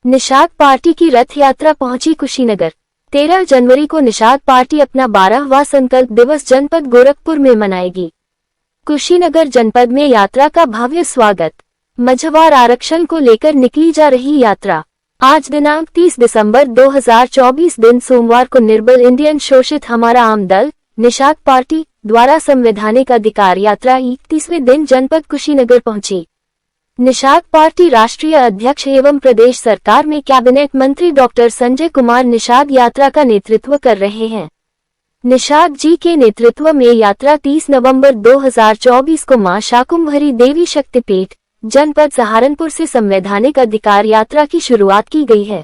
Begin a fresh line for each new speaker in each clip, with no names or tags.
Nishad party की रथ यात्रा पहुंची कुशीनगर। 13 जनवरी को निषाद पार्टी अपना 12वां संकल्प दिवस जनपद गोरखपुर में मनाएगी। कुशीनगर जनपद में यात्रा का भव्य स्वागत। मझवार आरक्षण को लेकर निकली जा रही यात्रा आज दिनांक 30 दिसंबर 2024 दिन सोमवार को निर्बल इंडियन शोषित हमारा आम दल निषाद पार्टी द्वारा संवैधानिक अधिकार यात्रा 31वें दिन जनपद कुशीनगर पहुंची। निषाद पार्टी राष्ट्रीय अध्यक्ष एवं प्रदेश सरकार में कैबिनेट मंत्री डॉक्टर संजय कुमार निषाद यात्रा का नेतृत्व कर रहे हैं। निषाद जी के नेतृत्व में यात्रा 30 नवंबर 2024 को मां शाकुंभरी देवी शक्तिपीठ जनपद सहारनपुर से संवैधानिक अधिकार यात्रा की शुरुआत की गई है।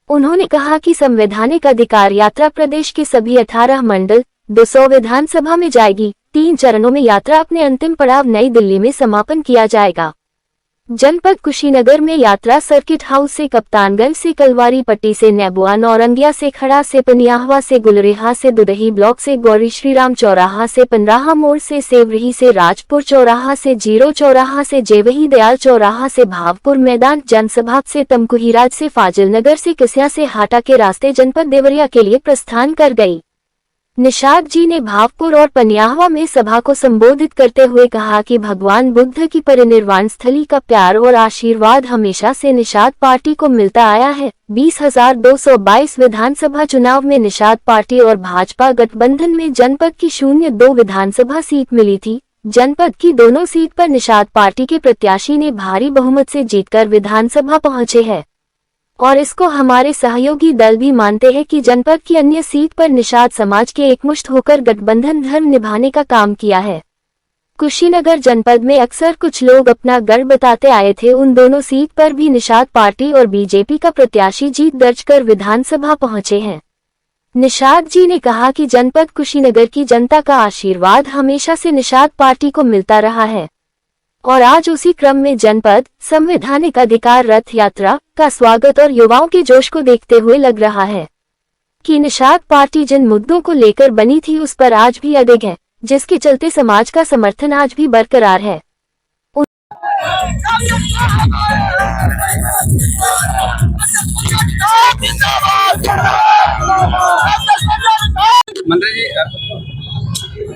उन्होंने कहा कि संवैधानिक अधिकार यात्रा प्रदेश के सभी 18 मंडल 200 विधानसभा में जाएगी। 3 चरणों में यात्रा अपने अंतिम पड़ाव नई दिल्ली में समापन किया जाएगा। जनपद कुशीनगर में यात्रा सर्किट हाउस से कप्तानगंज से कलवारी पट्टी से नेबुआ नौरंगिया से खड़ा से पनियाहवा से गुलरेहा से दुदही ब्लॉक से गौरी श्रीराम चौराहा से पंद्राहा मोड़ से सेवरही से राजपुर चौराहा से जीरो चौराहा से जेवही दयाल चौराहा से भावपुर मैदान जनसभा से तमकुहीराज से फाजिल नगर से किसिया से हाटा के रास्ते जनपद देवरिया के लिए प्रस्थान कर गई। निषाद जी ने भावपुर और पनियाहवा में सभा को संबोधित करते हुए कहा कि भगवान बुद्ध की परिनिर्वाण स्थली का प्यार और आशीर्वाद हमेशा से निषाद पार्टी को मिलता आया है। 20,222 विधानसभा चुनाव में निषाद पार्टी और भाजपा गठबंधन में जनपद की 02 विधानसभा सीट मिली थी। जनपद की दोनों सीट पर निषाद पार्टी के प्रत्याशी ने भारी बहुमत से जीतकर विधानसभा पहुंचे हैं और इसको हमारे सहयोगी दल भी मानते हैं कि जनपद की अन्य सीट पर निषाद समाज के एकमुश्त होकर गठबंधन धर्म निभाने का काम किया है। कुशीनगर जनपद में अक्सर कुछ लोग अपना गर्व बताते आए थे। उन दोनों सीट पर भी निषाद पार्टी और बीजेपी का प्रत्याशी जीत दर्ज कर विधानसभा पहुंचे हैं। निषाद जी ने कहा कि जनपद कुशीनगर की जनता का आशीर्वाद हमेशा से निषाद पार्टी को मिलता रहा है और आज उसी क्रम में जनपद संवैधानिक अधिकार रथ यात्रा का स्वागत और युवाओं के जोश को देखते हुए लग रहा है कि निषाद पार्टी जिन मुद्दों को लेकर बनी थी उस पर आज भी अडिग है, जिसके चलते समाज का समर्थन आज भी बरकरार है।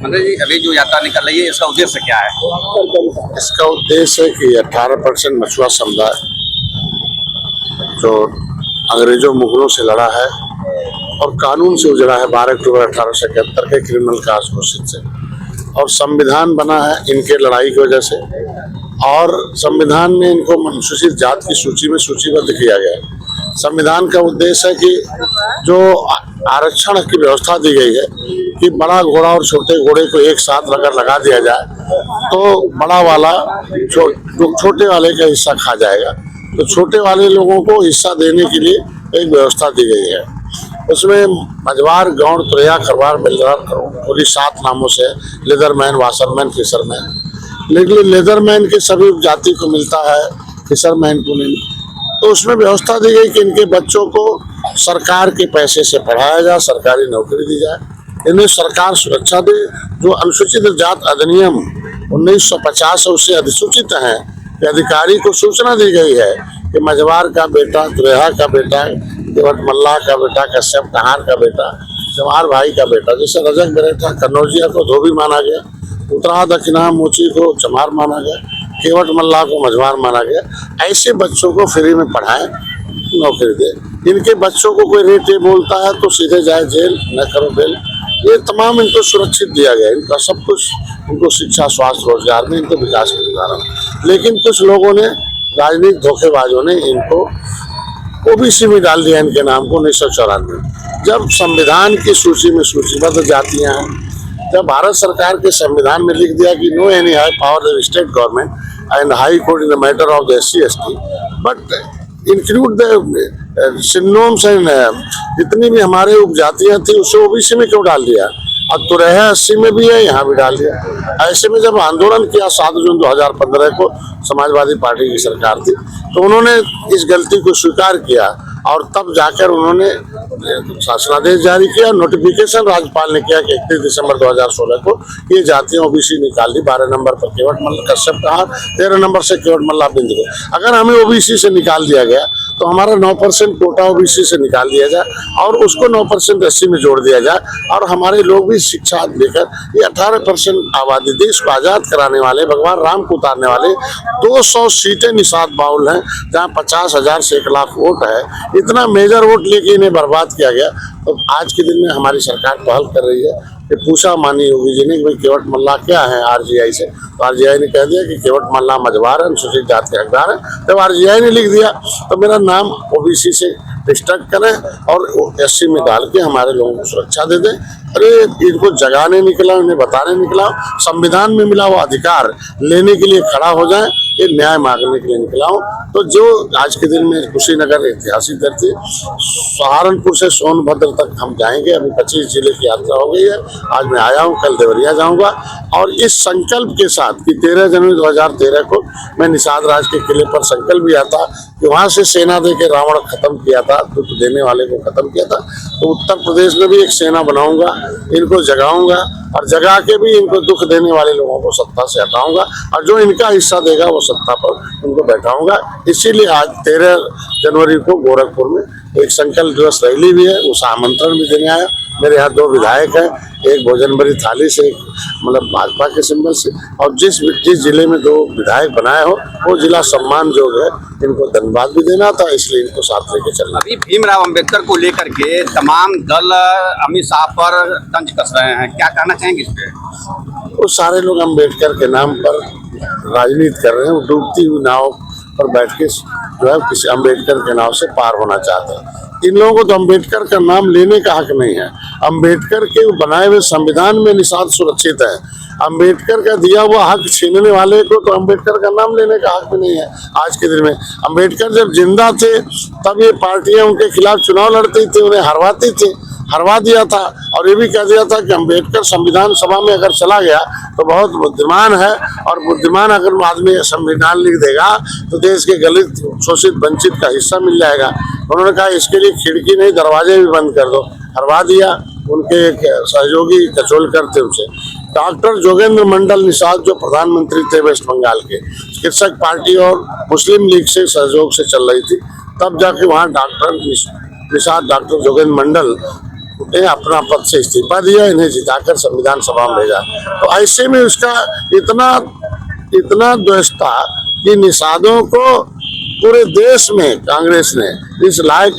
मंत्री जी अभी जो यात्रा निकल रही है इसका उद्देश्य क्या है?
इसका उद्देश्य है कि 18% मछुआ समुदाय जो अंग्रेजों मुगलों से लड़ा है और कानून से उजड़ा है 12 अक्टूबर 1871 के क्रिमिनल काज घोषित से, और संविधान बना है इनके लड़ाई की वजह से, और संविधान में इनको अनुसूचित जात की सूची में सूचीबद्ध किया गया है। संविधान का उद्देश्य है कि जो आरक्षण की व्यवस्था दी गई है कि बड़ा घोड़ा और छोटे घोड़े को एक साथ अगर लगा दिया जाए तो बड़ा वाला छोटे वाले का हिस्सा खा जाएगा, तो छोटे वाले लोगों को हिस्सा देने के लिए एक व्यवस्था दी गई है। उसमें मझवार गौड़ तुरैया खरवार मिलदार पूरी 7 नामों से लेदरमैन वाशरमैन फिशरमैन, लेकिन लेदरमैन के सभी जाति को मिलता है, फिशरमैन को नहीं। तो उसमें व्यवस्था दी गई कि इनके बच्चों को सरकार के पैसे से पढ़ाया जाए, सरकारी नौकरी दी जाए, इन्हें सरकार सुरक्षा दे। जो अनुसूचित जात अधिनियम 1950 उससे अधिसूचित है कि अधिकारी को सूचना दी गई है कि मझवार का बेटा, तुरैया का बेटा, मल्लाह का बेटा, कश्यप कहार का बेटा, चमार भाई का बेटा, जैसे रजक बेटा कन्नौजिया को धोबी माना गया, उत्तरा दक्षिणा मोची को चमार माना गया, केवट मल्लाह को मझवार माना गया। ऐसे बच्चों को फ्री में पढ़ाएं, नौकरी दे। इनके बच्चों को कोई रेट बोलता है तो सीधे जाए जेल, न करो बेल। ये तमाम इनको सुरक्षित दिया गया, इनका सब कुछ, इनको शिक्षा स्वास्थ्य रोजगार में इनको विकास के उदाहरण। लेकिन कुछ लोगों ने, राजनीतिक धोखेबाजों ने इनको ओबीसी में डाल दिया इनके नाम को 1994। जब संविधान की सूची में सूचीबद्ध जातियां हैं, जब भारत सरकार के संविधान में लिख दिया कि no any high power the state government and high court in the matter of the SC/ST but include the synonyms and जितनी भी हमारे उपजातियां थी उसे ओबीसी में क्यों डाल दिया? और तुरैया 80 में भी है, यहाँ भी डाल दिया। ऐसे में जब आंदोलन किया 7 जून 2015 को समाजवादी पार्टी की सरकार थी, तो उन्होंने इस गलती को स्वीकार किया और तब जाकर उन्होंने शासनादेश जारी किया, नोटिफिकेशन राज्यपाल ने किया कि 31 दिसंबर 2016 को ये जातियां ओबीसी निकाल दी। 12 नंबर पर केवट मल्ल कश्यप कहा, 13 नंबर से केवट मल्ला बिंद को। अगर हमें ओबीसी से निकाल दिया गया तो हमारा 9% कोटा ओबीसी से निकाल दिया जाए और उसको 9% एससी में जोड़ दिया जाए और हमारे लोग भी शिक्षा लेकर ये 18% आबादी देश को आजाद कराने वाले, भगवान राम को उतारने वाले 200 सीटें निषाद बाउल हैं, जहाँ 50,000 से 1 लाख वोट है। इतना मेजर वोट लेके इन्हें बर्बाद किया गया। तो आज के दिन में हमारी सरकार पहल कर रही है कि पूछा मानी योगी जी ने कि भाई केवट मल्ला क्या है आरजीआई से, तो आरजीआई ने कह दिया कि केवट मल्ला मझवार है, अनुसूचित जाति के हकदार है। जब आरजीआई ने लिख दिया तो मेरा नाम ओबीसी से डिस्ट्रक्ट करें और एससी में डाल के हमारे लोगों को सुरक्षा दे दें। अरे इनको जगाने निकला, उन्हें बताने निकला, संविधान में मिला हुआ अधिकार लेने के लिए खड़ा हो जाए, ये न्याय मांगने के लिए निकला हूँ। तो जो आज के दिन में कुशीनगर ऐतिहासिक धरती, सहारनपुर से सोनभद्र तक हम जाएंगे। अभी 25 जिले की यात्रा हो गई है। आज मैं आया हूँ, कल देवरिया जाऊंगा और इस संकल्प के साथ कि 13 जनवरी 2013 को मैं निषाद राज के किले पर संकल्प लिया था कि वहां से सेना दे के रावण खत्म किया था, दुख देने वाले को खत्म किया था। तो उत्तर प्रदेश में भी एक सेना बनाऊंगा, इनको जगाऊंगा और जगा के भी इनको दुख देने वाले लोगों को सत्ता से हटाऊंगा और जो इनका हिस्सा देगा वो सत्ता पर उनको बैठाऊंगा। इसीलिए आज 13 जनवरी को गोरखपुर में एक संकल्प दिवस रैली भी है, उस आमंत्रण भी देने आया। मेरे यहाँ 2 विधायक हैं, एक भोजन भरी थाली से, मतलब भाजपा के सिंबल से, और जिस जिले में 2 विधायक बनाए हो वो जिला सम्मान जो है, इनको धन्यवाद भी देना था, इसलिए इनको साथ लेके चलना।
अभी भीमराव अंबेडकर को लेकर के तमाम दल अमित शाह पर तंज कस रहे हैं, क्या कहना चाहेंगे इस पे?
वो सारे लोग अंबेडकर के नाम पर राजनीति कर रहे हैं। वो डूबती हुई नाव पर बैठ के जो है किसी अंबेडकर के नाव से पार होना चाहते हैं। इन लोगों को तो अंबेडकर का नाम लेने का हक नहीं है। अंबेडकर के बनाए हुए संविधान में निषाद सुरक्षित है। अंबेडकर का दिया हुआ हक छीनने वाले को तो अंबेडकर का नाम लेने का हक भी नहीं है। आज के दिन में अंबेडकर जब जिंदा थे तब ये पार्टियां उनके खिलाफ चुनाव लड़ती थी, उन्हें हरवाती थी, हरवा दिया था और ये भी कह दिया था कि अंबेडकर संविधान सभा में अगर चला गया तो बहुत बुद्धिमान है और बुद्धिमान अगर आदमी संविधान लिख देगा तो देश के दलित, शोषित, वंचित का हिस्सा मिल जाएगा। उन्होंने कहा इसके लिए खिड़की नहीं दरवाजे भी बंद कर दो, हरवा दिया। उनके एक सहयोगी कचोलकर थे, उनसे डॉक्टर जोगेंद्र मंडल निषाद जो प्रधानमंत्री थे वेस्ट बंगाल के, कृषक पार्टी और मुस्लिम लीग से सहयोग से चल रही थी, तब जाके वहाँ डॉक्टर निषाद, डॉक्टर जोगेंद्र मंडल ने अपना पद से इस्तीफा दिया, इन्हें जिताकर संविधान सभा में भेजा। तो ऐसे में उसका इतना द्वेष था कि निषादों को पूरे देश में कांग्रेस ने इस लायक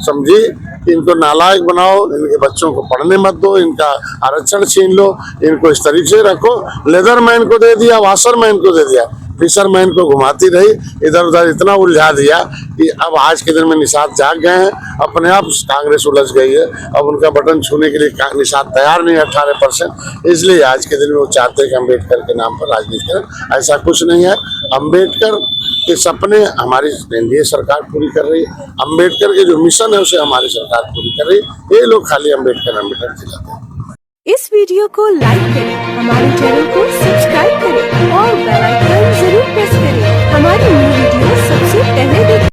समझी कि इनको नालायक बनाओ, इनके बच्चों को पढ़ने मत दो, इनका आरक्षण छीन लो, इनको इस तरीके से रखो। लेदरमैन को दे दिया, वाशरमैन को दे दिया, फिशरमैन को घुमाती रही, इधर उधर इतना उलझा दिया कि अब आज के दिन में निषाद जाग गए हैं। अपने आप कांग्रेस उलझ गई है, अब उनका बटन छूने के लिए निषाद तैयार नहीं है 18%। इसलिए आज के दिन में वो चाहते हैं कि अम्बेडकर के नाम पर राजनीति करें। ऐसा कुछ नहीं है। अम्बेडकर के सपने हमारी एनडीए सरकार पूरी कर रही है। अम्बेडकर के जो मिशन है उसे हमारी सरकार पूरी कर रही है। ये लोग खाली अम्बेडकर चिल्लाते हैं।
इस वीडियो को लाइक करें, हमारे चैनल को सब्सक्राइब करें और बेल आइकन जरूर प्रेस करें हमारी न्यू वीडियो सबसे पहले देखें।